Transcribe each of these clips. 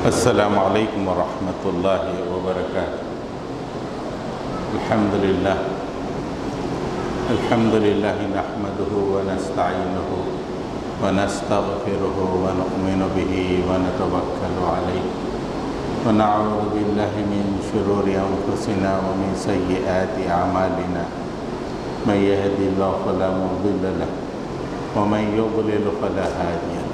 السلام علیکم ورحمۃ اللہ وبرکاتہ۔ الحمد للہ نحمده ونستعینه ونستغفره ونؤمن به ونتوکل علیہ ونعوذ باللہ من شرور انفسنا ومن سیئات اعمالنا من یهد اللہ فلا مضل له ومن یضلل فلا ہادی له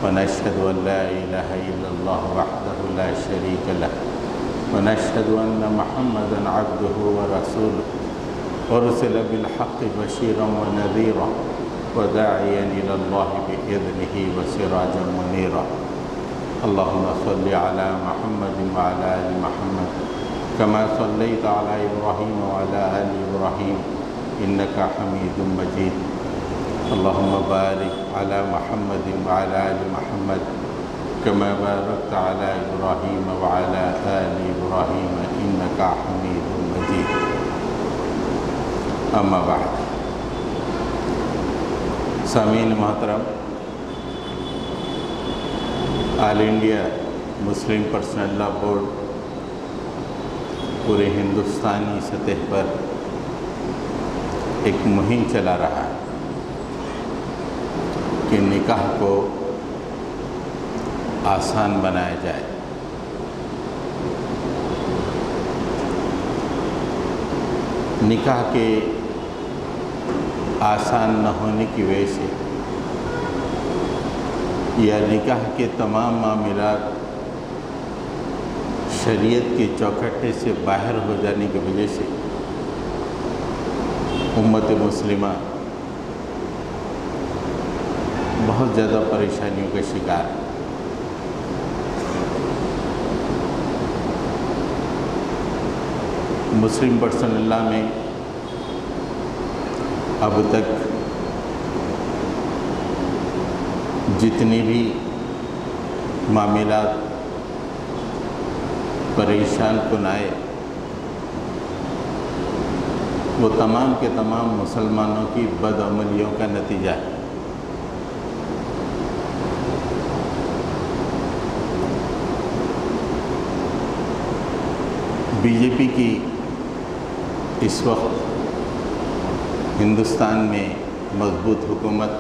ونشهد أن لا إله إلا الله وحده لا شريك له ونشهد أن محمدا عبده ورسوله أرسل بالحق بشيرا ونذيرا وداعيا إلى الله بإذنه وسراجا منيرا اللهم صل على محمد وعلى آل محمد كما صليت على إبراهيم وعلى آل إبراهيم إنك حميد مجيد اللهم بارك على محمد وعلى آل محمد كما باركت على إبراهيم وعلى آل إبراهيم إنك حميد مجيد أما بعد۔ سامعین محترم، آل انڈیا مسلم پرسنل لا بورڈ پورے ہندوستانی سطح پر ایک مہم چلا رہا ہے کہ نکاح کو آسان بنایا جائے۔ نکاح کے آسان نہ ہونے کی وجہ سے یا نکاح کے تمام معاملات شریعت کے چوکھٹے سے باہر ہو جانے کی وجہ سے امت مسلمہ بہت زیادہ پریشانیوں کا شکار ہے۔ مسلم پرسنل لا میں اب تک جتنی بھی معاملات پریشان کن آئے وہ تمام کے تمام مسلمانوں کی بدعملیوں کا نتیجہ ہے۔ بی جے پی کی اس وقت ہندوستان میں مضبوط حکومت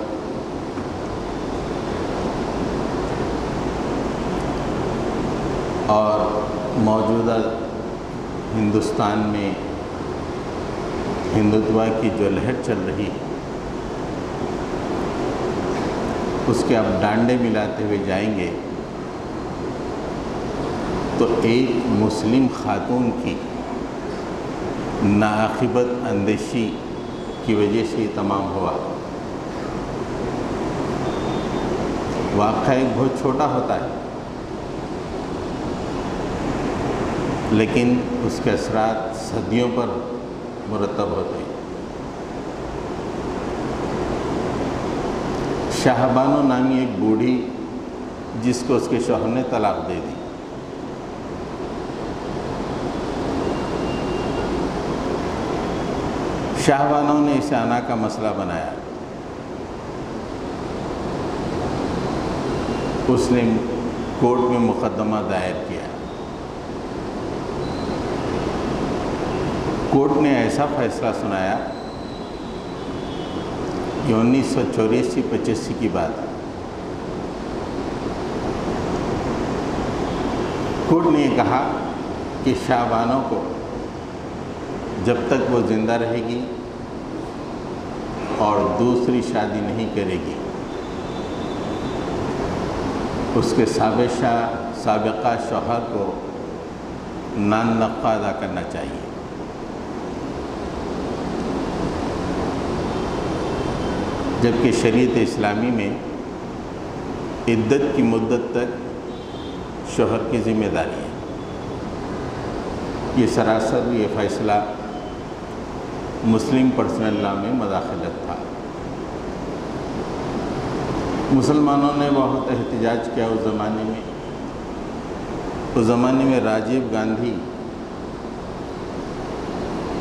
اور موجودہ ہندوستان میں ہندوتوا کی جو لہر چل رہی ہے اس کے اب ڈانڈے ملاتے ہوئے جائیں گے تو ایک مسلم خاتون کی ناعاقبت اندیشی کی وجہ سے یہ تمام ہوا۔ واقعہ ایک بہت چھوٹا ہوتا ہے لیکن اس کے اثرات صدیوں پر مرتب ہوتے ہیں۔ شاہ بانو نامی ایک بوڑھی جس کو اس کے شوہر نے طلاق دے دی، شاہ بانو نے اسے انا کا مسئلہ بنایا۔ اس نے کورٹ میں مقدمہ دائر کیا۔ کورٹ نے ایسا فیصلہ سنایا کہ 1984-85 کی بات ہے۔ کورٹ نے یہ کہا کہ شاہ بانو کو جب تک وہ زندہ رہے گی اور دوسری شادی نہیں کرے گی اس کے سابقہ شوہر کو نان نفقہ ادا کرنا چاہیے۔ جبکہ شریعت اسلامی میں عدت کی مدت تک شوہر کی ذمہ داری ہے۔ یہ سراسر یہ فیصلہ مسلم پرسنل لا میں مداخلت تھا۔ مسلمانوں نے بہت احتجاج کیا اس زمانے میں راجیو گاندھی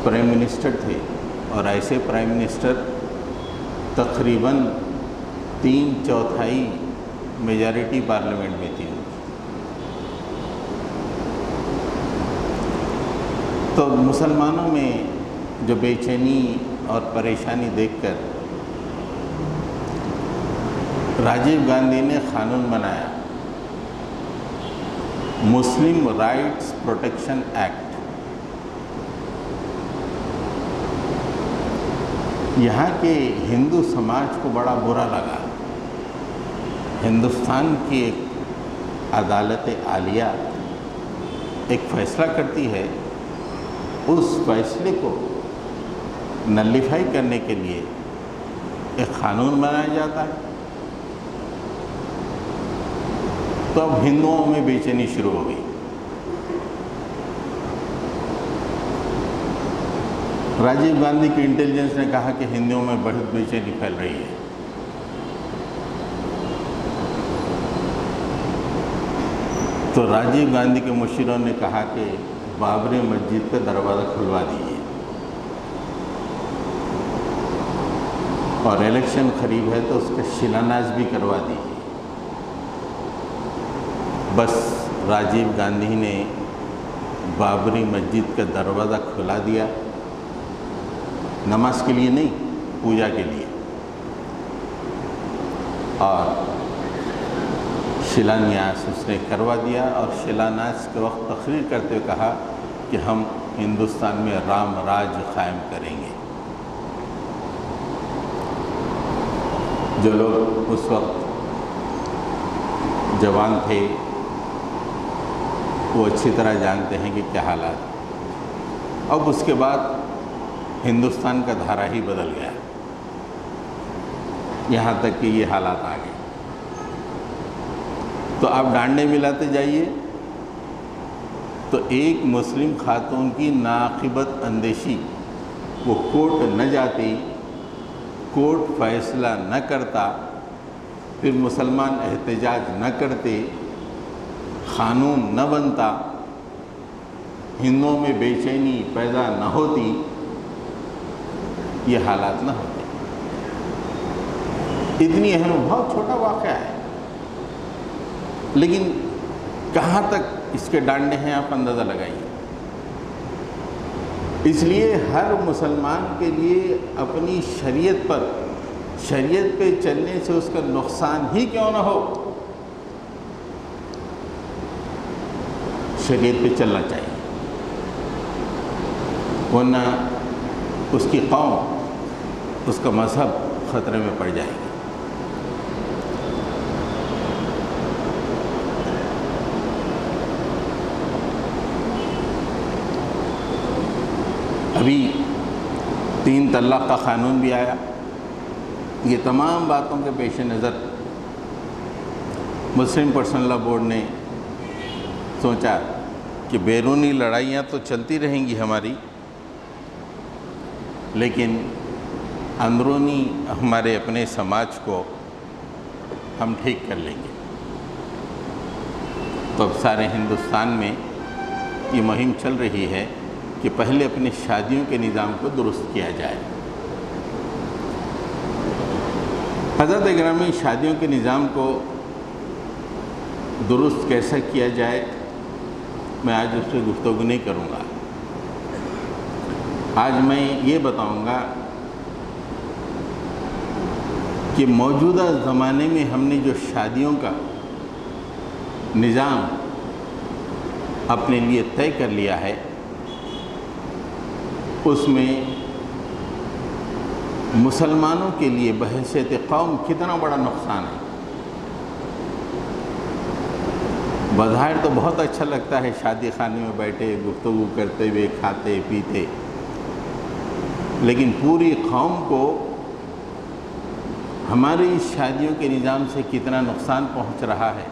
پرائم منسٹر تھے اور ایسے پرائم منسٹر تقریباً 3/4 میجارٹی پارلیمنٹ میں تھی۔ تو مسلمانوں میں جو بے چینی اور پریشانی دیکھ کر راجیو گاندھی نے قانون بنایا، مسلم رائٹس پروٹیکشن ایکٹ۔ یہاں کے ہندو سماج کو بڑا برا لگا۔ ہندوستان کی ایک عدالت عالیہ ایک فیصلہ کرتی ہے، اس فیصلے کو نلیفائی کرنے کے لیے ایک قانون بنایا جاتا ہے۔ تو اب ہندوؤں میں بے چینی شروع ہو گئی۔ راجیو گاندھی کی انٹیلیجنس نے کہا کہ ہندوؤں میں بہت بے چینی پھیل رہی ہے۔ تو راجیو گاندھی کے مشیروں نے کہا کہ بابری مسجد کا دروازہ کھلوا دیجیے، اور الیکشن قریب ہے تو اس کا شیلانیاس بھی کروا دیجیے۔ بس راجیو گاندھی نے بابری مسجد کا دروازہ کھلا دیا، نماز کے لیے نہیں، پوجا کے لیے، اور شیلانیاس اس نے کروا دیا۔ اور شیلانیاس کے وقت تقریر کرتے ہوئے کہا کہ ہم ہندوستان میں رام راج قائم کریں گے۔ جو لوگ اس وقت جوان تھے وہ اچھی طرح جانتے ہیں کہ کیا حالات۔ اب اس کے بعد ہندوستان کا دھارا ہی بدل گیا، یہاں تک کہ یہ حالات آ گئے۔ تو آپ ڈانڈے ملاتے جائیے تو ایک مسلم خاتون کی ناقبت اندیشی، وہ کورٹ نہ جاتی، کورٹ فیصلہ نہ کرتا، پھر مسلمان احتجاج نہ کرتے، قانون نہ بنتا، ہندوؤں میں بے چینی پیدا نہ ہوتی، یہ حالات نہ ہوتے۔ اتنی اہم، بہت چھوٹا واقعہ ہے، لیکن کہاں تک اس کے ڈانڈے ہیں آپ اندازہ لگائیے۔ اس لیے ہر مسلمان کے لیے اپنی شریعت پہ چلنے سے اس کا نقصان ہی کیوں نہ ہو، شریعت پہ چلنا چاہیے، ورنہ اس کی قوم، اس کا مذہب خطرے میں پڑ جائے گی۔ ابھی 3 طلاق کا قانون بھی آیا۔ یہ تمام باتوں کے پیش نظر مسلم پرسنل لا بورڈ نے سوچا کہ بیرونی لڑائیاں تو چلتی رہیں گی ہماری، لیکن اندرونی ہمارے اپنے سماج کو ہم ٹھیک کر لیں گے۔ تو اب سارے ہندوستان میں یہ مہم چل رہی ہے کہ پہلے اپنی شادیوں کے نظام کو درست کیا جائے۔ حضرت گرامی، شادیوں کے نظام کو درست کیسا کیا جائے، میں آج اس پہ گفتگو نہیں کروں گا۔ آج میں یہ بتاؤں گا کہ موجودہ زمانے میں ہم نے جو شادیوں کا نظام اپنے لیے طے کر لیا ہے، اس میں مسلمانوں کے لیے بحیثیت قوم کتنا بڑا نقصان ہے۔ بظاہر تو بہت اچھا لگتا ہے شادی خانے میں بیٹھے گفتگو کرتے ہوئے، کھاتے پیتے، لیکن پوری قوم کو ہماری اس شادیوں کے نظام سے کتنا نقصان پہنچ رہا ہے،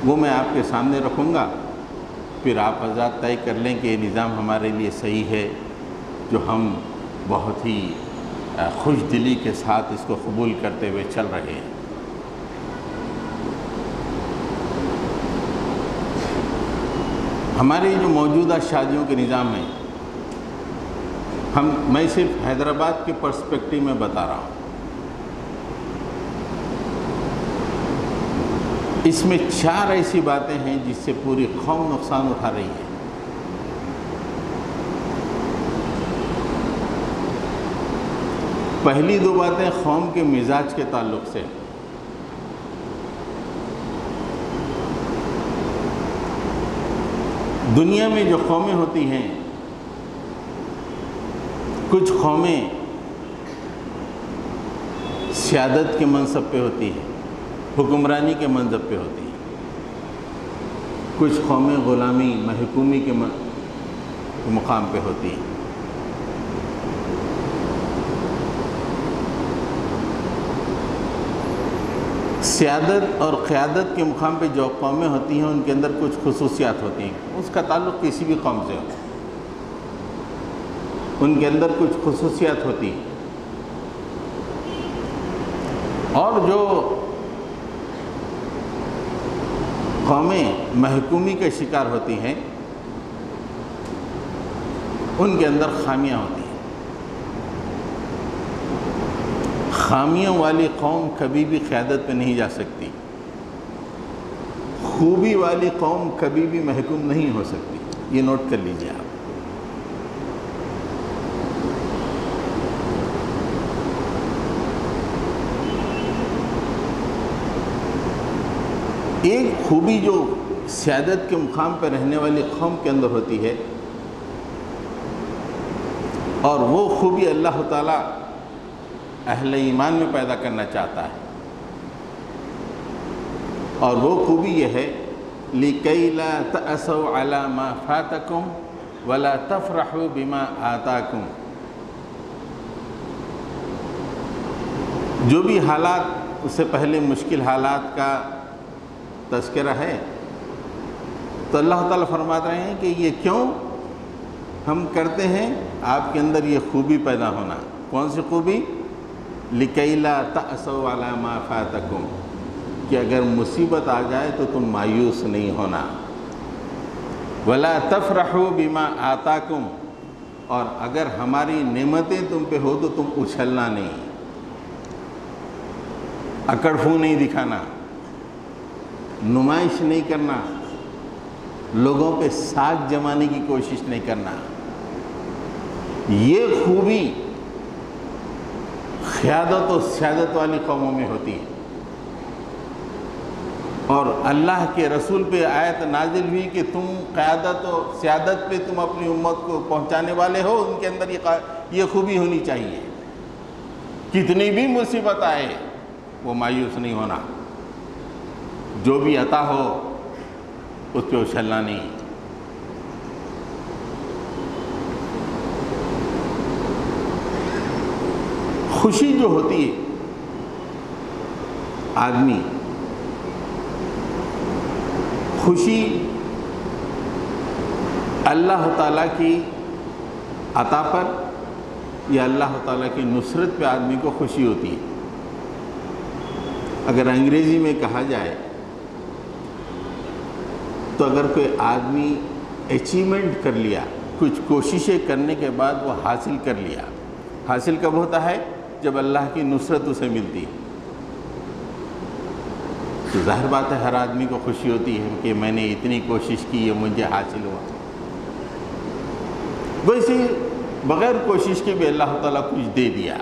وہ میں آپ کے سامنے رکھوں گا۔ پھر آپ حضرات طے کر لیں کہ یہ نظام ہمارے لیے صحیح ہے، جو ہم بہت ہی خوش دلی کے ساتھ اس کو قبول کرتے ہوئے چل رہے ہیں۔ ہمارے جو موجودہ شادیوں کے نظام ہیں، میں صرف حیدرآباد کے پرسپیکٹیو میں بتا رہا ہوں۔ اس میں 4 ایسی باتیں ہیں جس سے پوری قوم نقصان اٹھا رہی ہے۔ پہلی دو باتیں قوم کے مزاج کے تعلق سے۔ دنیا میں جو قومیں ہوتی ہیں، کچھ قومیں سیادت کے منصب پہ ہوتی ہیں، حکمرانی کے منصب پہ ہوتی ہیں، کچھ قومیں غلامی محکومی کے مقام پہ ہوتی ہیں۔ سیادت اور قیادت کے مقام پہ جو قومیں ہوتی ہیں ان کے اندر کچھ خصوصیات ہوتی ہیں، اس کا تعلق کسی بھی قوم سے ہو، ان کے اندر کچھ خصوصیات ہوتی ہیں۔ اور جو قومیں محکومی کے شکار ہوتی ہیں ان کے اندر خامیاں ہوتی ہیں۔ خامیوں والی قوم کبھی بھی قیادت پہ نہیں جا سکتی، خوبی والی قوم کبھی بھی محکوم نہیں ہو سکتی، یہ نوٹ کر لیجیے آپ۔ ایک خوبی جو سیادت کے مقام پہ رہنے والی قوم کے اندر ہوتی ہے، اور وہ خوبی اللہ تعالیٰ اہل ایمان میں پیدا کرنا چاہتا ہے، اور وہ خوبی یہ ہے لِكَيْ لَا تَأْسَوْا عَلَى مَا فَاتَكُمْ وَلَا تَفْرَحُوا بِمَا آتَاكُمْ۔ جو بھی حالات اس سے پہلے مشکل حالات کا تذکرہ ہے، تو اللہ تعالیٰ فرماتے رہے ہیں کہ یہ کیوں ہم کرتے ہیں؟ آپ کے اندر یہ خوبی پیدا ہونا۔ کون سی خوبی؟ لِكَيْ لَا تَأْسَوْا عَلَى مَا فَاتَكُمْ، کہ اگر مصیبت آ جائے تو تم مایوس نہیں ہونا، وَلَا تَفْرَحُوا بِمَا آتَاكُمْ، اور اگر ہماری نعمتیں تم پہ ہو تو تم اچھلنا نہیں، اکڑ پھو نہیں دکھانا، نمائش نہیں کرنا، لوگوں پہ ساکھ جمانے کی کوشش نہیں کرنا۔ یہ خوبی قیادت و سیادت والی قوموں میں ہوتی ہے، اور اللہ کے رسول پہ آیت نازل ہوئی کہ تم قیادت و سیادت پہ تم اپنی امت کو پہنچانے والے ہو، ان کے اندر یہ خوبی ہونی چاہیے، کتنی بھی مصیبت آئے وہ مایوس نہیں ہونا، جو بھی عطا ہو اس پہ اچھلنا نہیں۔ خوشی جو ہوتی ہے، آدمی خوشی اللہ تعالیٰ کی عطا پر یا اللہ تعالیٰ کی نصرت پہ آدمی کو خوشی ہوتی ہے۔ اگر انگریزی میں کہا جائے تو اگر کوئی آدمی اچیومنٹ کر لیا، کچھ کوششیں کرنے کے بعد وہ حاصل کر لیا، حاصل کب ہوتا ہے؟ جب اللہ کی نصرت اسے ملتی ہے، تو ظاہر بات ہے ہر آدمی کو خوشی ہوتی ہے کہ میں نے اتنی کوشش کی، یہ مجھے حاصل ہوا۔ ویسے بغیر کوشش کے بھی اللہ تعالیٰ کچھ دے دیا،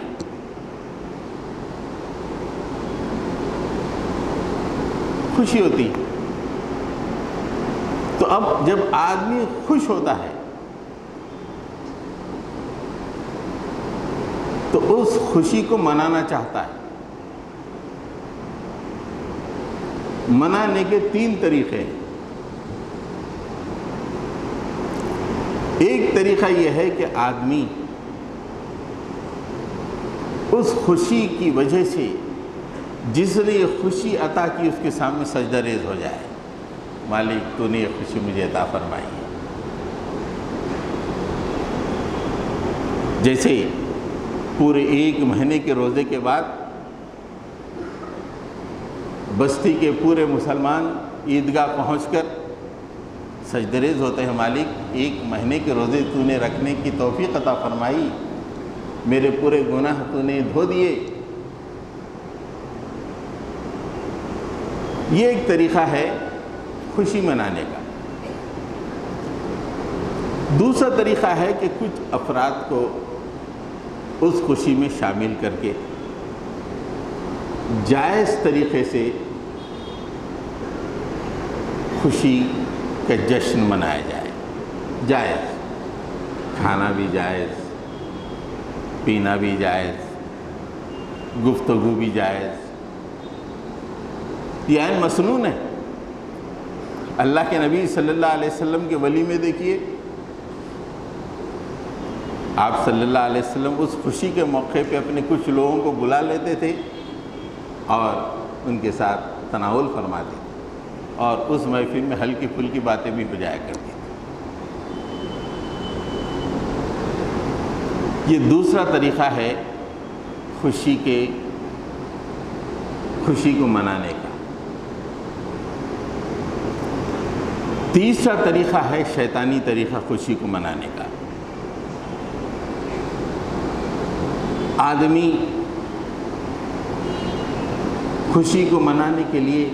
خوشی ہوتی۔ تو اب جب آدمی خوش ہوتا ہے تو اس خوشی کو منانا چاہتا ہے۔ منانے کے تین طریقے۔ ایک طریقہ یہ ہے کہ آدمی اس خوشی کی وجہ سے جس نے یہ خوشی عطا کی اس کے سامنے سجدہ ریز ہو جائے، مالک تو نے یہ خوشی مجھے عطا فرمائی ہے۔ جیسے پورے ایک مہینے کے روزے کے بعد بستی کے پورے مسلمان عیدگاہ پہنچ کر سجدہ ریز ہوتے ہیں، مالک ایک مہینے کے روزے تو نے رکھنے کی توفیق عطا فرمائی، میرے پورے گناہ تو نے دھو دیے۔ یہ ایک طریقہ ہے خوشی منانے کا۔ دوسرا طریقہ ہے کہ کچھ افراد کو اس خوشی میں شامل کر کے جائز طریقے سے خوشی کا جشن منایا جائے. جائز، کھانا بھی جائز، پینا بھی جائز، گفتگو بھی جائز. یہ عین مسنون ہے. اللہ کے نبی صلی اللہ علیہ وسلم کے ولیمے دیکھیے، آپ صلی اللہ علیہ وسلم اس خوشی کے موقع پہ اپنے کچھ لوگوں کو بلا لیتے تھے اور ان کے ساتھ تناول فرماتے تھے، اور اس محفل میں ہلکی پھلکی باتیں بھی ہو جایا کرتی تھیں. یہ دوسرا طریقہ ہے خوشی کو منانے کا. تیسرا طریقہ ہے شیطانی طریقہ خوشی کو منانے کا. آدمی خوشی کو منانے کے لیے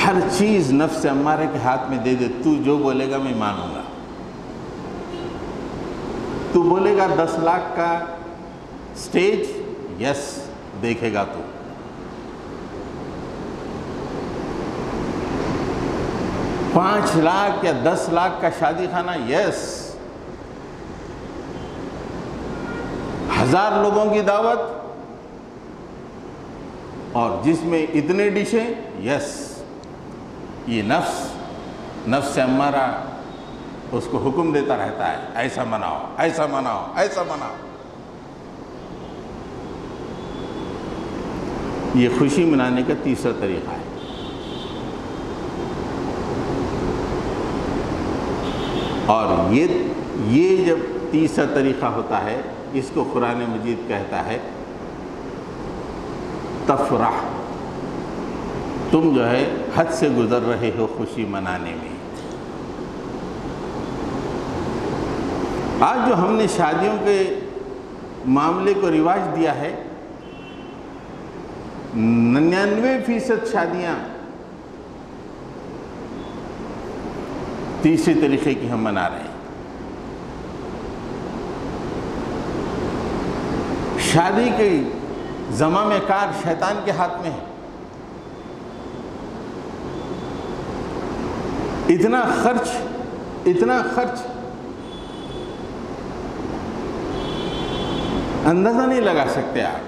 ہر چیز نفس امارے کے ہاتھ میں دے دے. تو جو بولے گا میں مانوں گا. تو بولے گا 10 لاکھ کا سٹیج، یس دیکھے گا. تو 5 لاکھ یا 10 لاکھ کا شادی خانہ، یس. 1000 لوگوں کی دعوت اور جس میں اتنے ڈشیں، یس. یہ نفس امارہ اس کو حکم دیتا رہتا ہے، ایسا مناؤ، ایسا مناؤ، ایسا مناؤ. یہ خوشی منانے کا تیسرا طریقہ ہے. اور یہ جب تیسرا طریقہ ہوتا ہے، اس کو قرآن مجید کہتا ہے تفرح. تم جو ہے حد سے گزر رہے ہو خوشی منانے میں. آج جو ہم نے شادیوں کے معاملے کو رواج دیا ہے، 99% شادیاں تیسرے طریقے کی ہم منا رہے ہیں. شادی کے زمام کار شیطان کے ہاتھ میں ہے. اتنا خرچ اندازہ نہیں لگا سکتے آپ.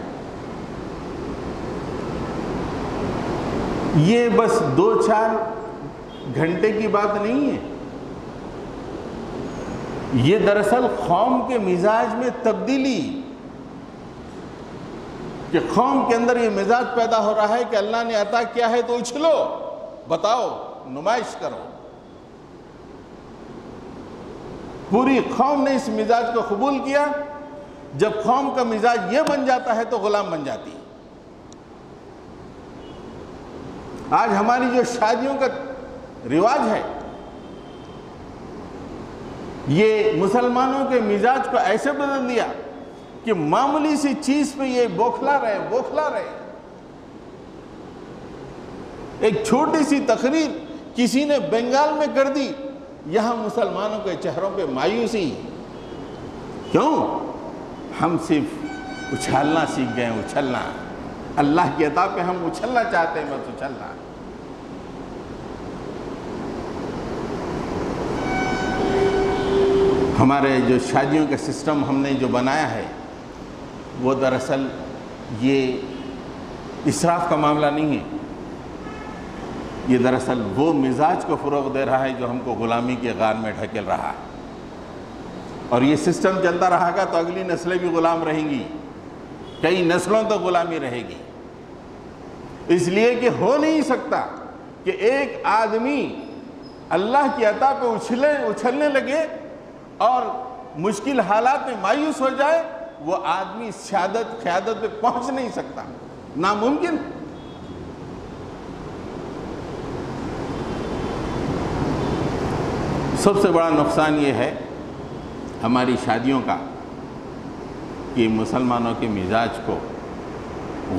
یہ بس 2-4 گھنٹے کی بات نہیں ہے. یہ دراصل قوم کے مزاج میں تبدیلی، کہ قوم کے اندر یہ مزاج پیدا ہو رہا ہے کہ اللہ نے عطا کیا ہے تو اچھلو، بتاؤ، نمائش کرو. پوری قوم نے اس مزاج کو قبول کیا. جب قوم کا مزاج یہ بن جاتا ہے تو غلام بن جاتی ہے. آج ہماری جو شادیوں کا رواج ہے، یہ مسلمانوں کے مزاج کو ایسے بدل دیا کہ معمولی سی چیز پہ یہ بوکھلا رہے. ایک چھوٹی سی تقریر کسی نے بنگال میں کر دی، یہاں مسلمانوں کے چہروں پہ مایوسی. کیوں؟ ہم صرف اچھالنا سیکھ گئے. اچھلنا، اللہ کی عطا پہ ہم اچھلنا چاہتے ہیں، بس اچھلنا. ہمارے جو شادیوں کا سسٹم ہم نے جو بنایا ہے، وہ دراصل یہ اسراف کا معاملہ نہیں ہے. یہ دراصل وہ مزاج کو فروغ دے رہا ہے جو ہم کو غلامی کے غار میں ڈھکیل رہا ہے. اور یہ سسٹم چلتا رہا گا تو اگلی نسلیں بھی غلام رہیں گی، کئی نسلوں تک غلامی رہے گی. اس لیے کہ ہو نہیں سکتا کہ ایک آدمی اللہ کی عطا پہ اچھلنے لگے اور مشکل حالات میں مایوس ہو جائے. وہ آدمی سعادت قیادت پہ پہنچ نہیں سکتا، ناممکن. سب سے بڑا نقصان یہ ہے ہماری شادیوں کا کہ مسلمانوں کے مزاج کو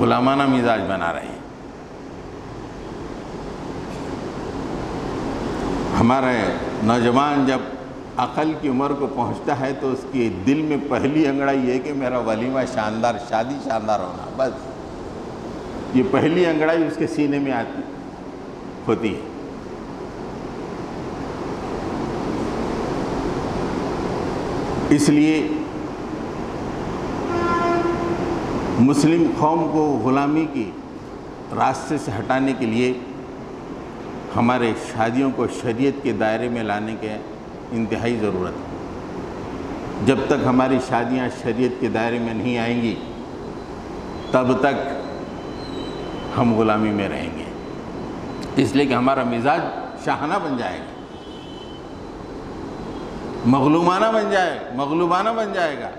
غلامانہ مزاج بنا رہے ہیں. ہمارے نوجوان جب عقل کی عمر کو پہنچتا ہے تو اس کے دل میں پہلی انگڑائی یہ کہ میرا ولیمہ شاندار، شادی شاندار ہونا، بس یہ پہلی انگڑائی اس کے سینے میں آتی ہوتی ہے۔ اس لیے مسلم قوم کو غلامی کی راستے سے ہٹانے کے لیے ہمارے شادیوں کو شریعت کے دائرے میں لانے کے انتہائی ضرورت ہے۔ جب تک ہماری شادیاں شریعت کے دائرے میں نہیں آئیں گی تب تک ہم غلامی میں رہیں گے، اس لیے کہ ہمارا مزاج شاہانہ بن جائے گا، مغلوبانہ بن جائے گا۔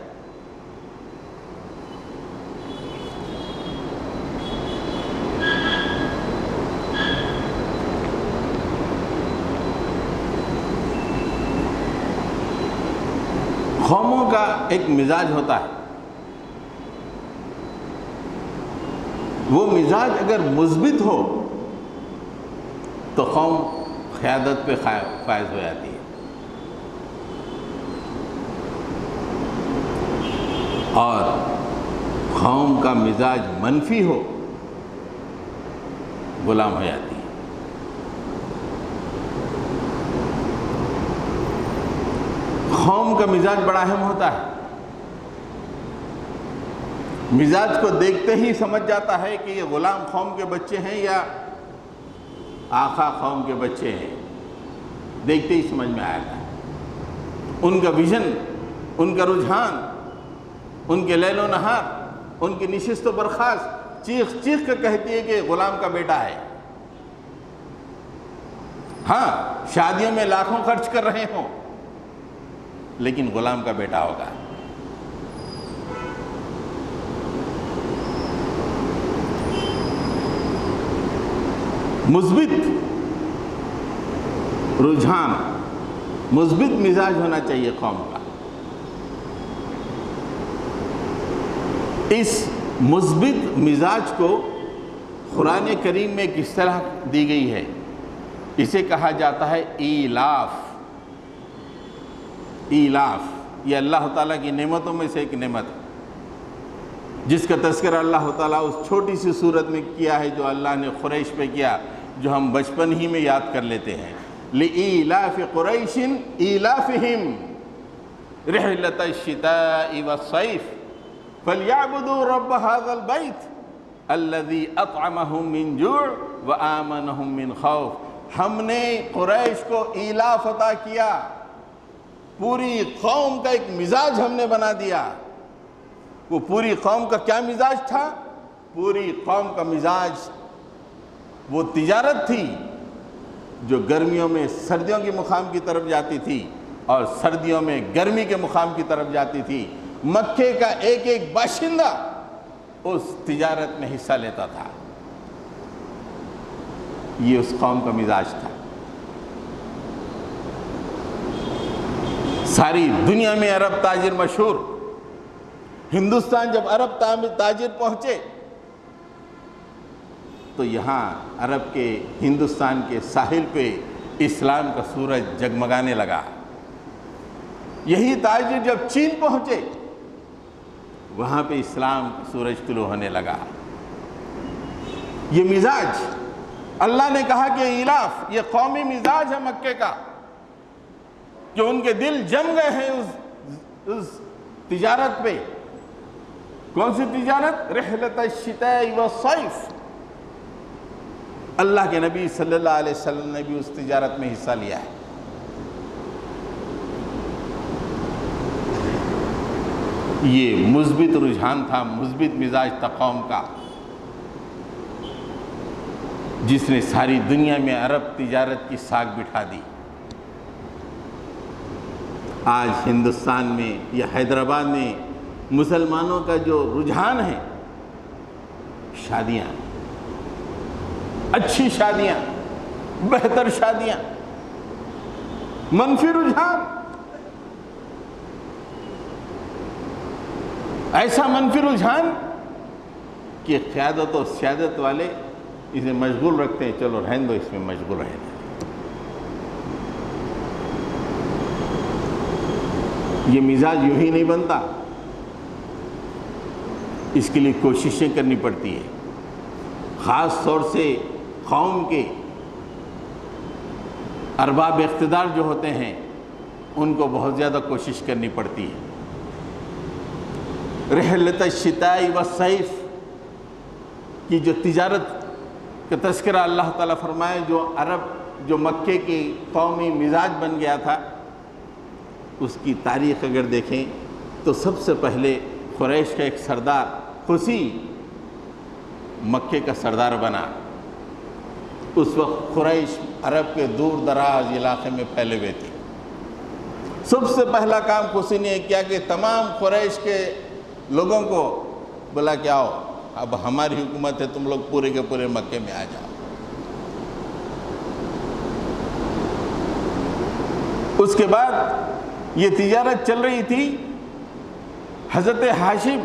قوموں کا ایک مزاج ہوتا ہے، وہ مزاج اگر مثبت ہو تو قوم قیادت پہ فائز ہو جاتی ہے، اور قوم کا مزاج منفی ہو غلام ہو جاتی ہے۔ قوم کا مزاج بڑا اہم ہوتا ہے، مزاج کو دیکھتے ہی سمجھ جاتا ہے کہ یہ غلام قوم کے بچے ہیں یا آقا قوم کے بچے ہیں، دیکھتے ہی سمجھ میں آتا ہے۔ ان کا ویژن، ان کا رجحان، ان کے لیل و نہار، ان کی نشست و برخاست چیخ چیخ کر کہتی ہے کہ غلام کا بیٹا ہے۔ ہاں، شادیوں میں لاکھوں خرچ کر رہے ہوں لیکن غلام کا بیٹا ہوگا۔ مثبت رجحان، مثبت مزاج ہونا چاہیے قوم کا۔ اس مثبت مزاج کو قرآن کریم میں کس طرح دی گئی ہے؟ اسے کہا جاتا ہے ایلاف۔ ایلاف یہ اللہ تعالیٰ کی نعمتوں میں سے ایک نعمت ہے، جس کا تذکرہ اللہ تعالیٰ اس چھوٹی سی صورت میں کیا ہے جو اللہ نے قریش پہ کیا، جو ہم بچپن ہی میں یاد کر لیتے ہیں۔ لِإِيلَافِ قُرَيْشٍ إِيلَافِهِمْ رِحْلَةَ الشِّتَاءِ وَالصَّيْفِ فَلْيَعْبُدُوا رَبَّ هَذَا الْبَيْتِ الَّذِي أَطْعَمَهُم مِّن جُوعٍ وَآمَنَهُم مِّن خَوْفٍ۔ ہم نے قریش کو ایلاف عطا کیا، پوری قوم کا ایک مزاج ہم نے بنا دیا۔ وہ پوری قوم کا کیا مزاج تھا؟ پوری قوم کا مزاج وہ تجارت تھی جو گرمیوں میں سردیوں کے مقام کی طرف جاتی تھی اور سردیوں میں گرمی کے مقام کی طرف جاتی تھی۔ مکے کا ایک ایک باشندہ اس تجارت میں حصہ لیتا تھا۔ یہ اس قوم کا مزاج تھا۔ ساری دنیا میں عرب تاجر مشہور۔ ہندوستان جب عرب تاجر پہنچے تو یہاں عرب کے ہندوستان کے ساحل پہ اسلام کا سورج جگمگانے لگا۔ یہی تاجر جب چین پہنچے وہاں پہ اسلام کا سورج طلوع ہونے لگا۔ یہ مزاج اللہ نے کہا کہ ایلاف، یہ قومی مزاج ہے مکے کا، کہ ان کے دل جم گئے ہیں اس تجارت پہ۔ کون سی تجارت؟ رحلۃ الشتاء والصیف۔ اللہ کے نبی صلی اللہ علیہ وسلم نے بھی اس تجارت میں حصہ لیا ہے۔ یہ مثبت رجحان تھا، مثبت مزاج تھا قوم کا، جس نے ساری دنیا میں عرب تجارت کی ساکھ بٹھا دی۔ آج ہندوستان میں یا حیدرآباد میں مسلمانوں کا جو رجحان ہے، شادیاں، اچھی شادیاں، بہتر شادیاں، منفی رجحان، ایسا منفی رجحان کہ قیادت و سیادت والے اسے مشغول رکھتے ہیں، چلو رہنے دو، اس میں مشغول رہنے دو۔ یہ مزاج یوں ہی نہیں بنتا، اس کے لیے کوششیں کرنی پڑتی ہے۔ خاص طور سے قوم کے ارباب اقتدار جو ہوتے ہیں ان کو بہت زیادہ کوشش کرنی پڑتی ہے۔ رحلۃ الشتاء والصیف کی جو تجارت کا تذکرہ اللہ تعالیٰ فرمائے، جو مکے کی قومی مزاج بن گیا تھا، اس کی تاریخ اگر دیکھیں تو سب سے پہلے قریش کا ایک سردار خسی مکے کا سردار بنا۔ اس وقت قریش عرب کے دور دراز علاقے میں پھیلے ہوئے تھے۔ سب سے پہلا کام خسی نے کیا کہ تمام قریش کے لوگوں کو بولا کہ آؤ، اب ہماری حکومت ہے، تم لوگ پورے کے پورے مکے میں آ جاؤ۔ اس کے بعد یہ تجارت چل رہی تھی۔ حضرت ہاشم،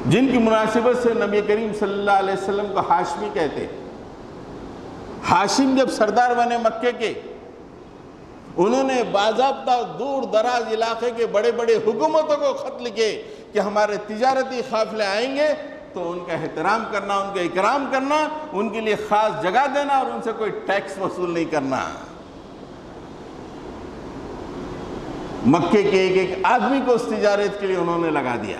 جن کی مناسبت سے نبی کریم صلی اللہ علیہ وسلم کو ہاشمی کہتے، ہاشم جب سردار بنے مکے کے، انہوں نے باضابطہ دور دراز علاقے کے بڑے بڑے حکومتوں کو خط لکھے کہ ہمارے تجارتی قافلے آئیں گے تو ان کا احترام کرنا، ان کا اکرام کرنا، ان کے لیے خاص جگہ دینا اور ان سے کوئی ٹیکس وصول نہیں کرنا۔ مکے کے ایک ایک آدمی کو اس تجارت کے لیے انہوں نے لگا دیا۔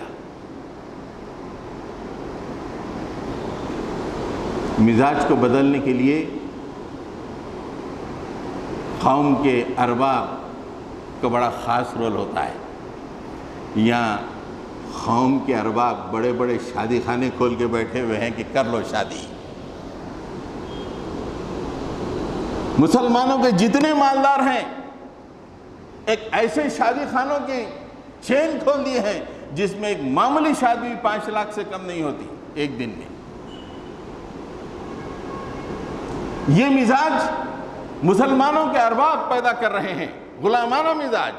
مزاج کو بدلنے کے لیے قوم کے ارباب کا بڑا خاص رول ہوتا ہے۔ یہاں قوم کے ارباب بڑے بڑے شادی خانے کھول کے بیٹھے ہوئے ہیں کہ کر لو شادی۔ مسلمانوں کے جتنے مالدار ہیں ایک ایسے شادی خانوں کی چین کھول دیے ہیں جس میں ایک معمولی شادی 5 لاکھ سے کم نہیں ہوتی ایک دن میں۔ یہ مزاج مسلمانوں کے ارباب پیدا کر رہے ہیں، غلامانہ مزاج،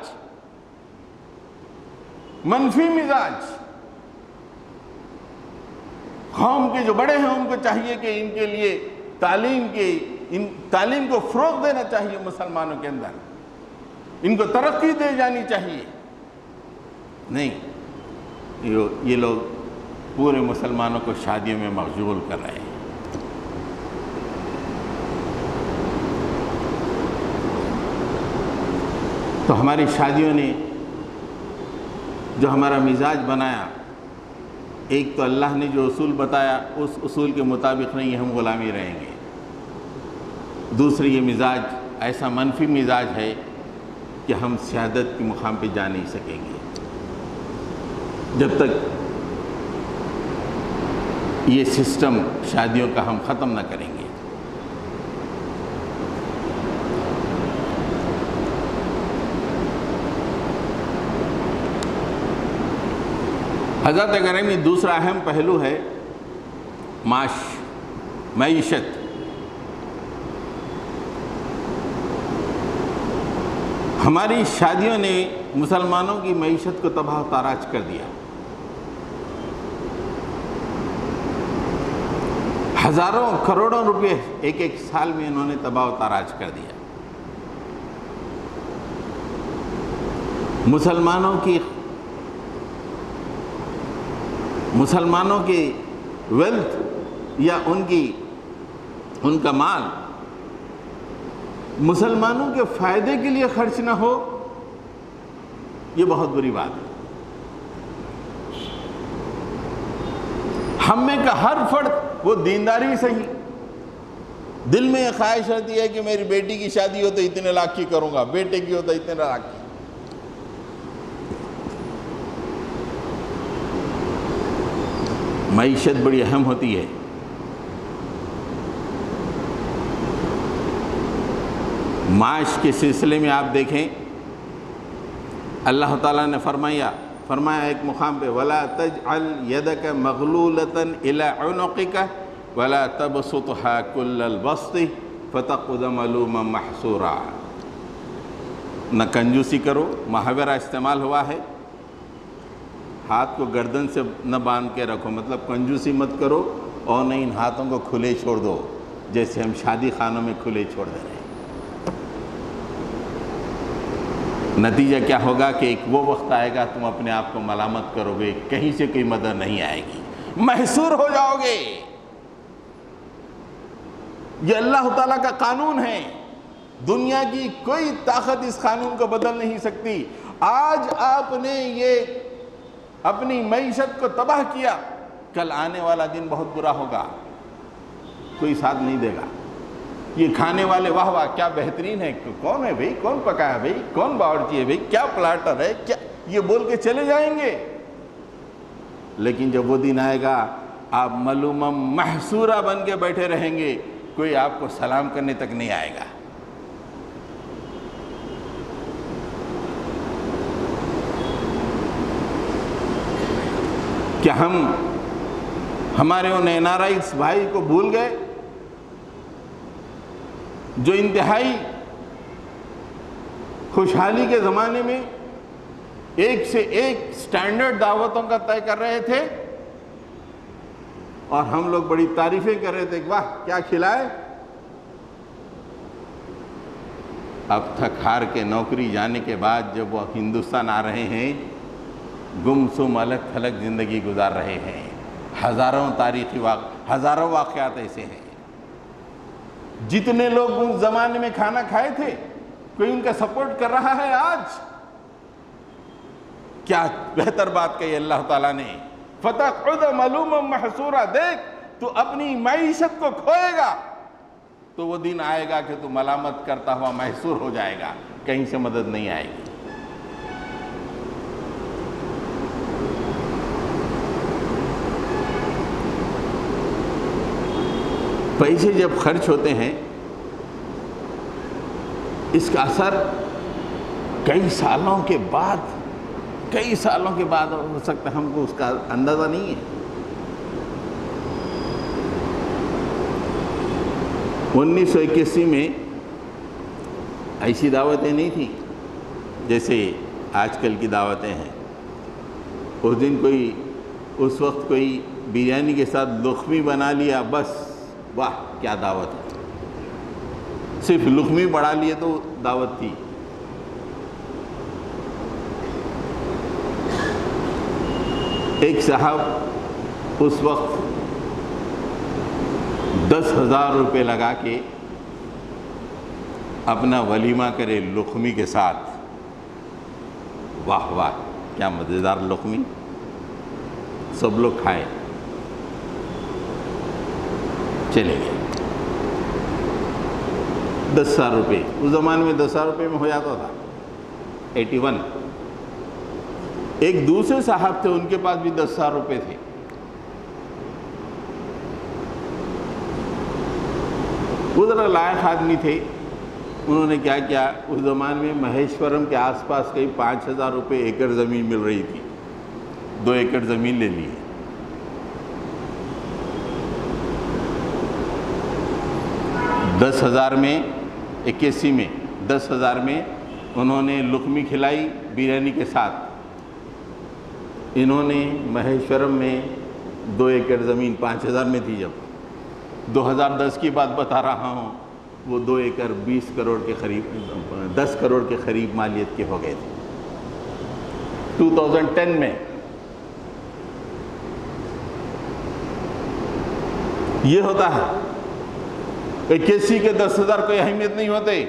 منفی مزاج۔ قوم کے جو بڑے ہیں ان کو چاہیے کہ ان کے لیے تعلیم کو فروغ دینا چاہیے، مسلمانوں کے اندر ان کو ترقی دے جانی چاہیے۔ نہیں، یہ لوگ پورے مسلمانوں کو شادیوں میں مشغول کر رہے ہیں۔ تو ہماری شادیوں نے جو ہمارا مزاج بنایا، ایک تو اللہ نے جو اصول بتایا اس اصول کے مطابق نہیں ہم غلامی رہیں گے۔ دوسری، یہ مزاج ایسا منفی مزاج ہے کہ ہم سیادت کے مقام پہ جا نہیں سکیں گے جب تک یہ سسٹم شادیوں کا ہم ختم نہ کریں گے۔ حضرت گرامی، دوسرا اہم پہلو ہے معیشت۔ ہماری شادیوں نے مسلمانوں کی معیشت کو تباہ و تاراج کر دیا۔ ہزاروں کروڑوں روپے ایک ایک سال میں انہوں نے تباہ و تاراج کر دیا۔ مسلمانوں کی ویلتھ یا ان کا مال مسلمانوں کے فائدے کے لیے خرچ نہ ہو، یہ بہت بری بات ہے۔ ہم میں کا ہر فرد، وہ دینداری صحیح، دل میں یہ خواہش رہتی ہے کہ میری بیٹی کی شادی ہو تو اتنے لاکھ کی کروں گا، بیٹے کی ہو تو اتنے لاکھ کی۔ معیشت بڑی اہم ہوتی ہے۔ معاش کے سلسلے میں آپ دیکھیں، اللہ تعالیٰ نے فرمایا ایک مقام پہ، وَلَا تَجْعَلْ يَدَكَ مَغْلُولَةً إِلَىٰ عُنُقِكَ وَلَا تَبْسُطْهَا كُلَّ الْبَسْطِ فَتَقْعُدَ مَلُومًا مَحْسُورًا۔ نہ کنجوسی کرو، محاورہ استعمال ہوا ہے، ہاتھ کو گردن سے نہ باندھ کے رکھو، مطلب کنجوسی مت کرو، اور نہ ان ہاتھوں کو کھلے چھوڑ دو جیسے ہم شادی خانوں میں کھلے چھوڑ دے رہے ہیں۔ نتیجہ کیا ہوگا کہ ایک وہ وقت آئے گا تم اپنے آپ کو ملامت کرو گے، کہیں سے کوئی مدد نہیں آئے گی، محصور ہو جاؤ گے۔ یہ اللہ تعالیٰ کا قانون ہے، دنیا کی کوئی طاقت اس قانون کو بدل نہیں سکتی۔ آج آپ نے یہ اپنی معیشت کو تباہ کیا، کل آنے والا دن بہت برا ہوگا، کوئی ساتھ نہیں دے گا۔ یہ کھانے والے واہ واہ کیا بہترین ہے، کون ہے بھئی، کون پکایا بھئی، کون باورچی ہے بھئی، کیا پلاٹر ہے، کیا، یہ بول کے چلے جائیں گے۔ لیکن جب وہ دن آئے گا آپ ملومم محصورہ بن کے بیٹھے رہیں گے، کوئی آپ کو سلام کرنے تک نہیں آئے گا۔ کیا ہم ہمارے ان این آر آئیز بھائی کو بھول گئے جو انتہائی خوشحالی کے زمانے میں ایک سے ایک سٹینڈرڈ دعوتوں کا طے کر رہے تھے، اور ہم لوگ بڑی تعریفیں کر رہے تھے کہ واہ کیا کھلائے؟ اب تھک ہار کے نوکری جانے کے بعد جب وہ ہندوستان آ رہے ہیں، گم سم الگ تھلگ زندگی گزار رہے ہیں۔ ہزاروں واقعات ایسے ہیں۔ جتنے لوگ اس زمانے میں کھانا کھائے تھے، کوئی ان کا سپورٹ کر رہا ہے آج؟ کیا بہتر بات کہی اللہ تعالیٰ نے، فَتَقْعُدَ مَلُومًا مَحْصُورًا۔ دیکھ تو اپنی معیشت کو کھوئے گا تو وہ دن آئے گا کہ تو ملامت کرتا ہوا محصور ہو جائے گا، کہیں سے مدد نہیں آئے گی۔ پیسے جب خرچ ہوتے ہیں اس کا اثر کئی سالوں کے بعد ہو سکتا ہے، ہم کو اس کا اندازہ نہیں ہے۔ 1981 میں ایسی دعوتیں نہیں تھیں جیسے آج کل کی دعوتیں ہیں۔ اس دن اس وقت کوئی بریانی کے ساتھ لقمی بنا لیا، بس واہ کیا دعوت ہے، صرف لقمی بڑھا لیے تو دعوت تھی۔ ایک صاحب اس وقت 10,000 روپے لگا کے اپنا ولیمہ کرے لقمی کے ساتھ، واہ واہ کیا مزیدار لقمی، سب لوگ کھائے، چلے گئے۔ 10,000 روپے اس زمانے میں 10,000 روپے میں ہو جاتا تھا، 81۔ ایک دوسرے صاحب تھے، ان کے پاس بھی 10,000 روپے تھے۔ وہ ذرا لائق آدمی تھے، انہوں نے کیا کیا، اس زمانے میں مہیشورم کے آس پاس کئی 5,000 روپے ایکڑ زمین مل رہی تھی، 2 ایکڑ زمین لے لی۔ 10,000 میں 81 میں 10,000 میں انہوں نے لقمی کھلائی بریانی کے ساتھ۔ انہوں نے مہیشورم میں 2 ایکڑ زمین 5,000 میں تھی، جب 2010 کی بات بتا رہا ہوں، وہ 2 ایکڑ 20 کروڑ کے قریب 10 کروڑ کے قریب مالیت کے ہو گئے تھے 2010 میں۔ یہ ہوتا ہے 81 کے 10,000 کوئی اہمیت نہیں ہوتے،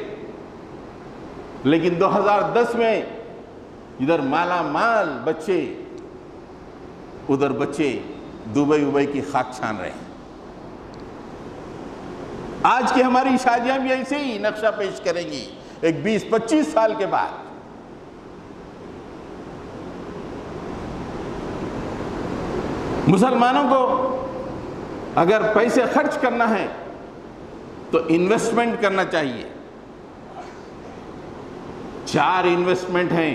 لیکن 2010 میں ادھر مالا مال بچے، ادھر بچے دبئی کی خاک چھان رہے ہیں۔ آج کی ہماری شادیاں بھی ایسے ہی نقشہ پیش کریں گی، ایک 20-25 سال کے بعد۔ مسلمانوں کو اگر پیسے خرچ کرنا ہے تو انویسٹمنٹ کرنا چاہیے۔ 4 انویسٹمنٹ ہیں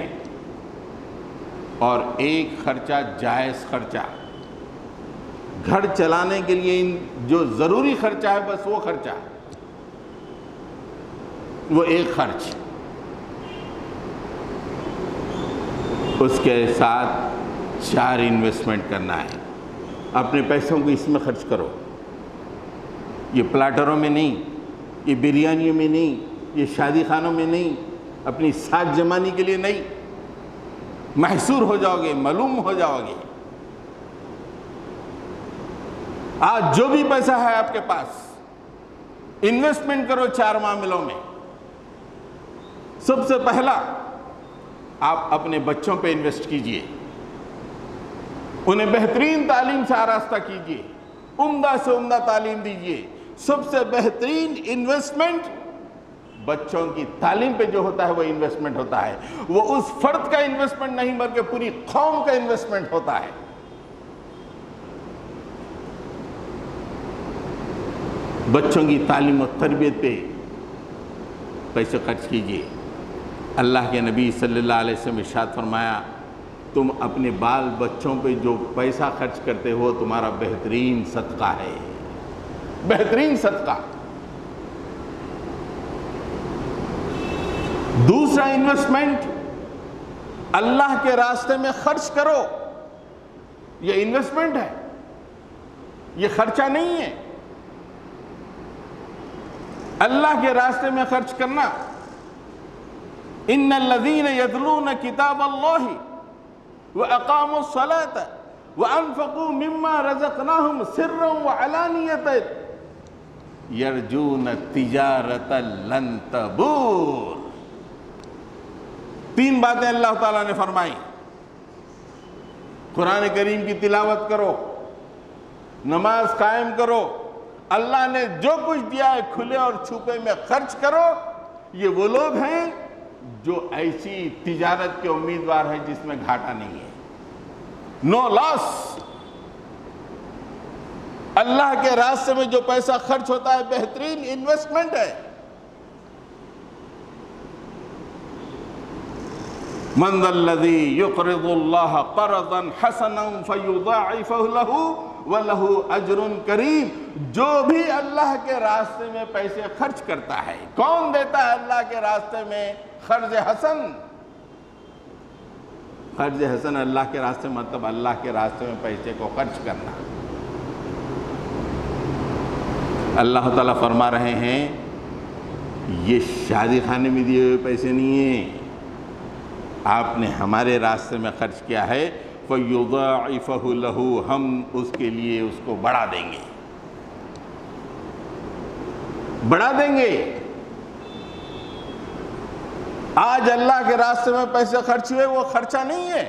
اور 1 خرچہ جائز خرچہ۔ گھر چلانے کے لیے جو ضروری خرچہ ہے بس وہ خرچہ، وہ 1 خرچ، اس کے ساتھ 4 انویسٹمنٹ کرنا ہے۔ اپنے پیسوں کو اس میں خرچ کرو، یہ پلاٹروں میں نہیں، یہ بریانیوں میں نہیں، یہ شادی خانوں میں نہیں، اپنی ساکھ جمانی کے لیے نہیں، محصور ہو جاؤ گے، معلوم ہو جاؤ گے۔ آج جو بھی پیسہ ہے آپ کے پاس، انویسٹمنٹ کرو 4 معاملوں میں۔ سب سے پہلا، آپ اپنے بچوں پہ انویسٹ کیجئے، انہیں بہترین تعلیم سے آراستہ کیجئے، عمدہ سے عمدہ تعلیم دیجئے۔ سب سے بہترین انویسٹمنٹ بچوں کی تعلیم پہ جو ہوتا ہے وہ انویسٹمنٹ ہوتا ہے۔ وہ اس فرد کا انویسٹمنٹ نہیں بلکہ پوری قوم کا انویسٹمنٹ ہوتا ہے۔ بچوں کی تعلیم و تربیت پہ پیسے خرچ کیجئے۔ اللہ کے نبی صلی اللہ علیہ وسلم ارشاد فرمایا، تم اپنے بال بچوں پہ جو پیسہ خرچ کرتے ہو تمہارا بہترین صدقہ ہے، بہترین صدقہ۔ دوسرا انویسٹمنٹ، اللہ کے راستے میں خرچ کرو۔ یہ انویسٹمنٹ ہے، یہ خرچہ نہیں ہے۔ اللہ کے راستے میں خرچ کرنا۔ ان الذین یتلون کتاب اللہ واقاموا الصلاۃ وانفقوا مما رزقناہم سرا وعلانیۃ یرجون تجارۃ لن تبور۔ 3 باتیں اللہ تعالیٰ نے فرمائی۔ قرآن کریم کی تلاوت کرو، نماز قائم کرو، اللہ نے جو کچھ دیا ہے کھلے اور چھپے میں خرچ کرو۔ یہ وہ لوگ ہیں جو ایسی تجارت کے امیدوار ہیں جس میں گھاٹا نہیں ہے، نو لاس۔ اللہ کے راستے میں جو پیسہ خرچ ہوتا ہے بہترین انویسٹمنٹ ہے۔ من ذا الذی یقرض اللہ قرضا حسنا فیضاعفہ لہ وَلَهُ أَجْرٌ کریم۔ جو بھی اللہ کے راستے میں پیسے خرچ کرتا ہے، کون دیتا ہے اللہ کے راستے میں قرض حسن؟ قرض حسن اللہ کے راستے مطلب اللہ کے راستے میں پیسے کو خرچ کرنا۔ اللہ تعالیٰ فرما رہے ہیں یہ شادی خانے میں دیے ہوئے پیسے نہیں ہیں، آپ نے ہمارے راستے میں خرچ کیا ہے، فَيُضَاعِفَهُ لَهُ، ہم اس کے لیے اس کو بڑھا دیں گے، بڑھا دیں گے۔ آج اللہ کے راستے میں پیسے خرچ ہوئے، وہ خرچہ نہیں ہے،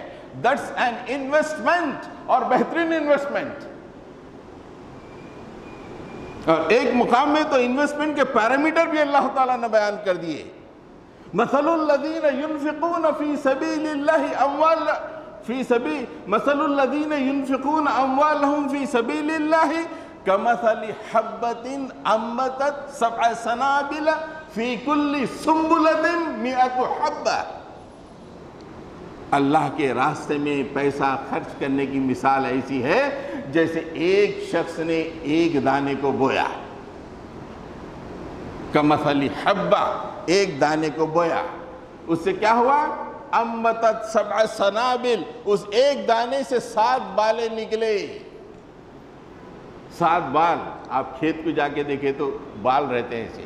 that's an investment، اور بہترین انویسٹمنٹ۔ اور ایک مقام میں تو انویسٹمنٹ کے پیرامیٹر بھی اللہ تعالیٰ نے بیان کر دیے۔ مثل الذین ينفقون فی سبیل اللہ مثل الذین ينفقون اموالهم فی سبیل اللہ کمثل حبۃ انبتت 7 سنابل فی کل سنبلۃ 100 حبۃ۔ اللہ کے راستے میں پیسہ خرچ کرنے کی مثال ایسی ہے جیسے ایک شخص نے ایک دانے کو بویا، کمثل حبہ، ایک دانے کو بویا، اس سے کیا ہوا؟ انبتت 7 سنابل، اس ایک دانے سے 7 بالیں نکلے۔ 7 بال، آپ کھیت کو جا کے دیکھیں تو بال رہتے ہیں ایسے،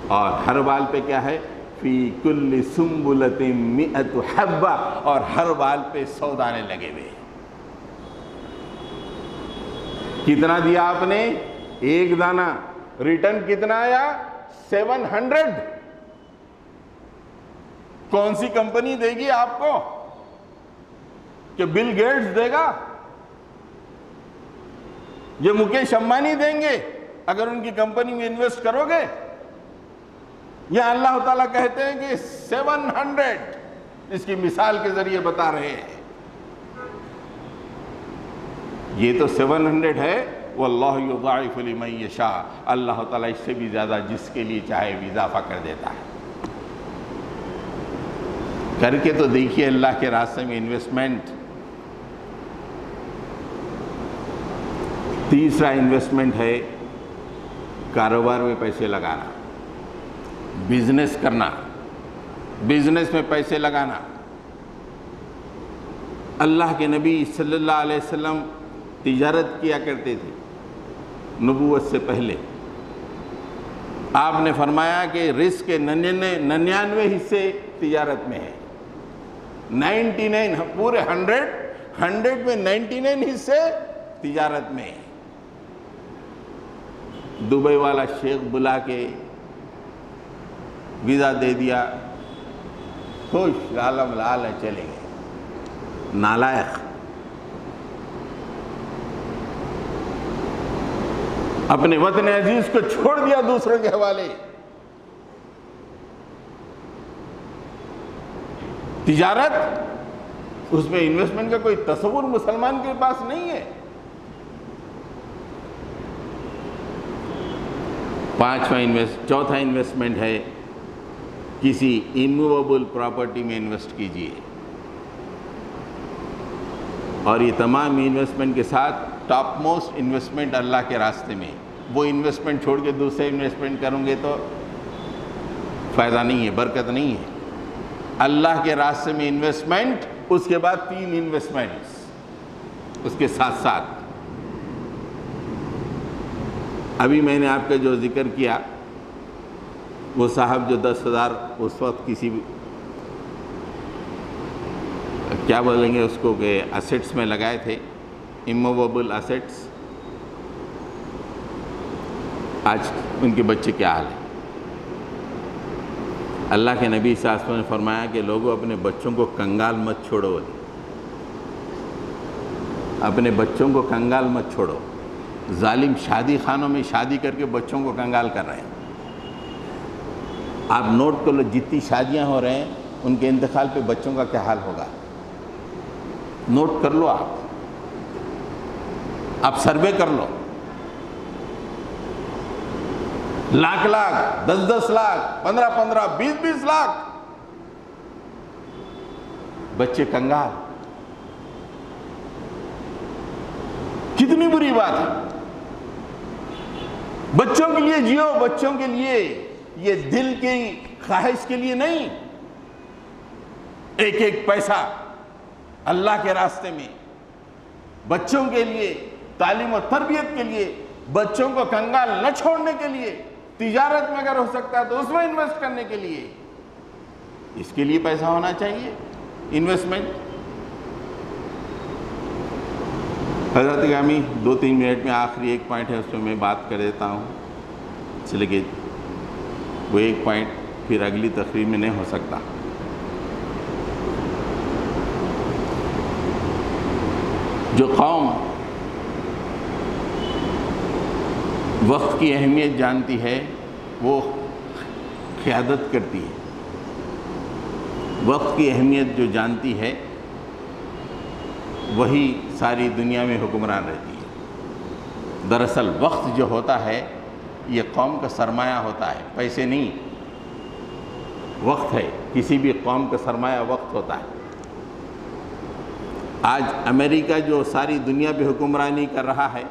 اور ہر بال پہ کیا ہے؟ فی کل سنبلۃ 100 حبہ، اور ہر بال پہ 100 دانے لگے ہوئے۔ کتنا دیا آپ نے؟ ایک دانہ، ریٹرن کتنا آیا؟ 700۔ کون سی کمپنی دے گی آپ کو؟ کہ بل گیٹس دے گا؟ یہ مکیش امبانی دیں گے اگر ان کی کمپنی میں انویسٹ کرو گے؟ یا اللہ تعالیٰ کہتے ہیں کہ 700، اس کی مثال کے ذریعے بتا رہے ہیں۔ یہ تو 700 ہے، واللہ یضاعف لمن یشاء، اللہ تعالیٰ اس سے بھی زیادہ جس کے لیے چاہے بھی اضافہ کر دیتا ہے۔ کر کے تو دیکھیے اللہ کے راستے میں انویسٹمنٹ۔ تیسرا انویسٹمنٹ ہے کاروبار میں پیسے لگانا، بزنس کرنا، بزنس میں پیسے لگانا۔ اللہ کے نبی صلی اللہ علیہ وسلم تجارت کیا کرتے تھے نبوت سے پہلے۔ آپ نے فرمایا کہ رزق کے 99 حصے تجارت میں ہے. 99 پورے 100 میں 99 حصے تجارت میں ہے. دبئی والا شیخ بلا کے ویزا دے دیا، خوش عالم لال ہے، چلے گئے. نالائق. اپنے وطن عزیز کو چھوڑ دیا دوسروں کے حوالے. تجارت، اس میں انویسٹمنٹ کا کوئی تصور مسلمان کے پاس نہیں ہے. 4تھا انویسٹمنٹ ہے کسی ایموویبل پراپرٹی میں انویسٹ کیجئے. اور یہ تمام انویسٹمنٹ کے ساتھ ٹاپ موسٹ انویسٹمنٹ اللہ کے راستے میں. وہ انویسٹمنٹ چھوڑ کے دوسرے انویسٹمنٹ کروں گے تو فائدہ نہیں ہے، برکت نہیں ہے. اللہ کے راستے میں انویسٹمنٹ، اس کے بعد 3 انویسٹمنٹس اس کے ساتھ ساتھ. ابھی میں نے آپ کا جو ذکر کیا، وہ صاحب جو 10,000 اس وقت کسی کیا بولیں گے اس کو کہ اسیٹس میں لگائے تھے، ایموویبل اسیٹس، آج ان کے بچے کیا حال ہے. اللہ کے نبی صلی اللہ علیہ وسلم نے فرمایا کہ لوگوں اپنے بچوں کو کنگال مت چھوڑو، اپنے بچوں کو کنگال مت چھوڑو. ظالم شادی خانوں میں شادی کر کے بچوں کو کنگال کر رہے ہیں. آپ نوٹ کر لو، جتنی شادیاں ہو رہے ہیں ان کے انتقال پہ بچوں کا کیا حال ہوگا. نوٹ کر لو، آپ سروے کر لو. لاکھ 10 لاکھ 15 20 لاکھ بچے کنگال. کتنی بری بات ہے. بچوں کے لیے جیو، بچوں کے لیے، یہ دل کی خواہش کے لیے نہیں. ایک پیسہ اللہ کے راستے میں، بچوں کے لیے، تعلیم و تربیت کے لیے، بچوں کو کنگال نہ چھوڑنے کے لیے، تجارت میں اگر ہو سکتا ہے تو اس میں انویسٹ کرنے کے لیے، اس کے لیے پیسہ ہونا چاہیے. انویسٹمنٹ. حضرت گرامی 2-3 منٹ میں آخری ایک پوائنٹ ہے، اس پہ میں بات کر دیتا ہوں، اس لیے کہ وہ ایک پوائنٹ پھر اگلی تقریر میں نہیں ہو سکتا. جو قوم وقت کی اہمیت جانتی ہے وہ قیادت کرتی ہے. وقت کی اہمیت جو جانتی ہے وہی ساری دنیا میں حکمران رہتی ہے. دراصل وقت جو ہوتا ہے یہ قوم کا سرمایہ ہوتا ہے، پیسے نہیں. وقت ہے، کسی بھی قوم کا سرمایہ وقت ہوتا ہے. آج امریکہ جو ساری دنیا پہ حکمرانی کر رہا ہے،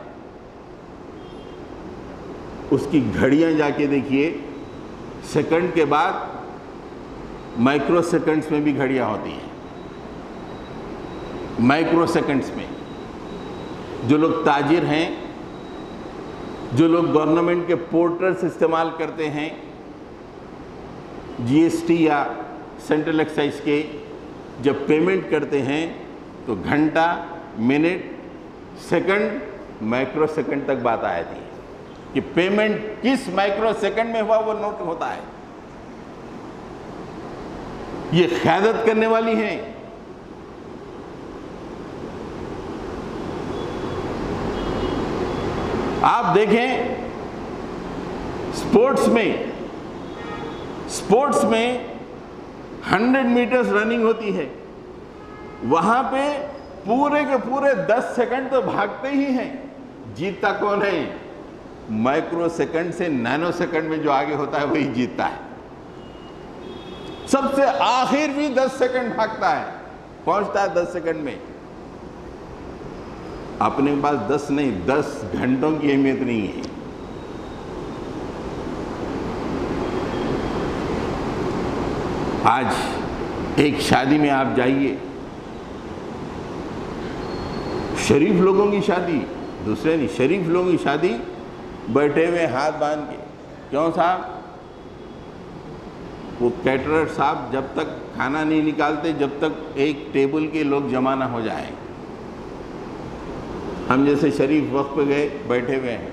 اس کی گھڑیاں جا کے دیکھیے، سیکنڈ کے بعد مائکرو سیکنڈز میں بھی گھڑیاں ہوتی ہیں. مائکرو سیکنڈز میں جو لوگ تاجر ہیں، جو لوگ گورنمنٹ کے پورٹلز استعمال کرتے ہیں، جی ایس ٹی یا سینٹرل ایکسائز کے، جب پیمنٹ کرتے ہیں تو گھنٹہ، منٹ، سیکنڈ، مائکرو سیکنڈ تک بات آ جاتی ہے کہ پیمنٹ کس مائکرو سیکنڈ میں ہوا وہ نوٹ ہوتا ہے. یہ قیادت کرنے والی ہیں. آپ دیکھیں سپورٹس میں 100 میٹرز رننگ ہوتی ہے، وہاں پہ پورے کے پورے 10 سیکنڈ تو بھاگتے ہی ہیں. جیتتا کون ہے؟ مائکرو سیکنڈ سے نینو سیکنڈ میں جو آگے ہوتا ہے وہی جیتتا ہے. سب سے آخر بھی 10 سیکنڈ بھاگتا ہے، پہنچتا ہے 10 سیکنڈ میں. اپنے پاس 10 نہیں، 10 گھنٹوں کی اہمیت نہیں ہے. آج ایک شادی میں آپ جائیے، شریف لوگوں کی شادی، دوسرے نہیں، شریف لوگوں کی شادی، بیٹھے ہوئے ہاتھ باندھ کے کیوں صاحب؟ وہ کیٹرر صاحب جب تک کھانا نہیں نکالتے جب تک ایک ٹیبل کے لوگ جمع نہ ہو جائیں. ہم جیسے شریف وقت پہ گئے بیٹھے ہوئے ہیں,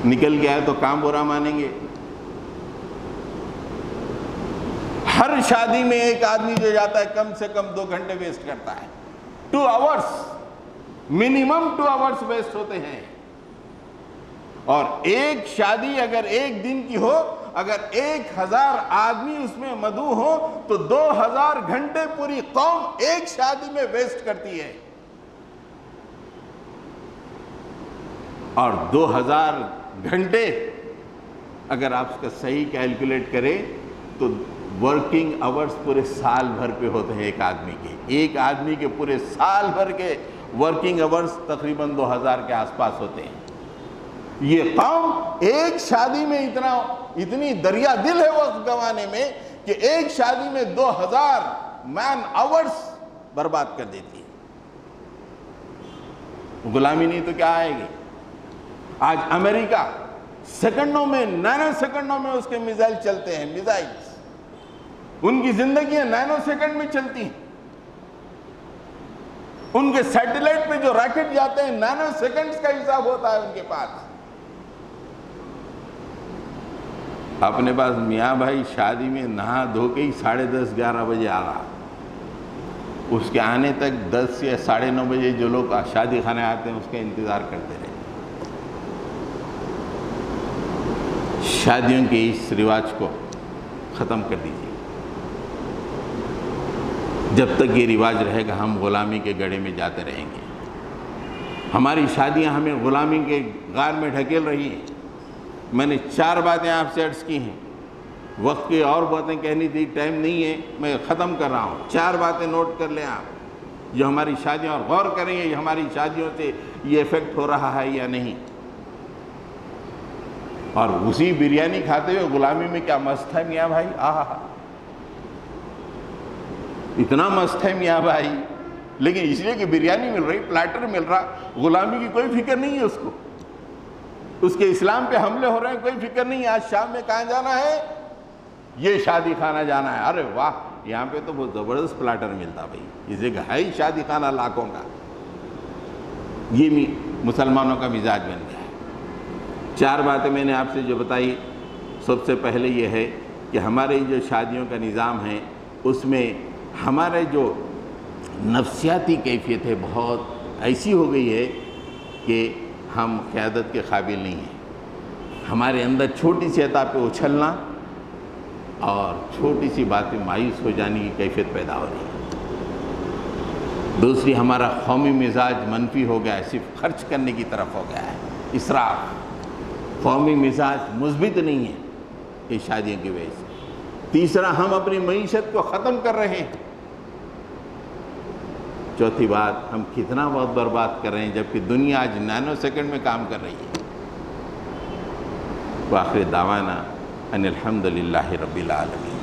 نکل گیا تو کام برا مانیں گے. ہر شادی میں ایک آدمی جو جاتا ہے کم سے کم 2 گھنٹے ویسٹ کرتا ہے. 2 آورس منیمم 2 آورس ویسٹ ہوتے ہیں. اور ایک شادی اگر ایک دن کی ہو, اگر 1000 آدمی اس میں مدعو ہو تو 2000 گھنٹے پوری قوم ایک شادی میں ویسٹ کرتی ہے. اور 2000 گھنٹے اگر آپ اس کا صحیح کیلکولیٹ کریں تو ورکنگ آورز پورے سال بھر پہ ہوتے ہیں ایک آدمی کے. ایک آدمی کے پورے سال بھر کے ورکنگ آورز تقریباً 2000 کے آس پاس ہوتے ہیں. یہ قوم ایک شادی میں اتنی دریا دل ہے وقت گنوانے میں کہ ایک شادی میں 2000 مین آورز برباد کر دیتی ہے. غلامی نہیں تو کیا آئے گی؟ آج امریکہ سیکنڈوں میں, نینو سیکنڈوں میں اس کے میزائل چلتے ہیں. میزائلز ان کی زندگیاں نینو سیکنڈ میں چلتی ہیں. ان کے سیٹلائٹ پہ جو راکٹ جاتے ہیں نینو سیکنڈز کا حساب ہوتا ہے ان کے پاس. اپنے پاس میاں بھائی شادی میں نہا دھو کے ہی 10:30 11 بجے آ رہا. اس کے آنے تک 10 یا 9:30 بجے جو لوگ شادی خانے آتے ہیں اس کا انتظار کرتے رہے. شادیوں کے اس رواج کو ختم کر دیجیے. جب تک یہ رواج رہے گا ہم غلامی کے گڑھے میں جاتے رہیں گے. ہماری شادیاں ہمیں غلامی کے غار میں ڈھکیل رہی ہیں. میں نے 4 باتیں آپ سے عرض کی ہیں. وقت کی اور باتیں کہنی تھی, ٹائم نہیں ہے, میں ختم کر رہا ہوں. 4 باتیں نوٹ کر لیں آپ جو ہماری شادیوں, اور غور کریں گے ہماری شادیوں سے یہ ایفیکٹ ہو رہا ہے یا نہیں. اور اسی بریانی کھاتے ہوئے غلامی میں کیا مست ہے میاں بھائی, آہا اتنا مست ہے میاں بھائی, لیکن اس لیے کہ بریانی مل رہی, پلیٹر مل رہا, غلامی کی کوئی فکر نہیں ہے اس کو. اس کے اسلام پہ حملے ہو رہے ہیں, کوئی فکر نہیں ہے. آج شام میں کہاں جانا ہے؟ یہ شادی خانہ جانا ہے. ارے واہ, یہاں پہ تو بہت زبردست پلاٹر ملتا بھائی, اس جگہ ہے ہی شادی خانہ لاکھوں کا. یہ مسلمانوں کا مزاج بن گیا ہے. 4 باتیں میں نے آپ سے جو بتائی, سب سے پہلے یہ ہے کہ ہمارے جو شادیوں کا نظام ہے اس میں ہمارے جو نفسیاتی کیفیت ہے بہت ایسی ہو گئی ہے کہ ہم قیادت کے قابل نہیں ہیں. ہمارے اندر چھوٹی سی عطا پہ اچھلنا اور چھوٹی سی باتیں مایوس ہو جانے کی کیفیت پیدا ہو رہی ہے. دوسری, ہمارا قومی مزاج منفی ہو گیا ہے, صرف خرچ کرنے کی طرف ہو گیا ہے, اسراف. قومی مزاج مثبت نہیں ہے یہ شادیوں کی وجہ سے. تیسرا, ہم اپنی معیشت کو ختم کر رہے ہیں. چوتھی بات, ہم کتنا وقت برباد کر رہے ہیں جبکہ دنیا آج نینو سیکنڈ میں کام کر رہی ہے. وآخر دعوانا ان الحمد للہ رب العالمین.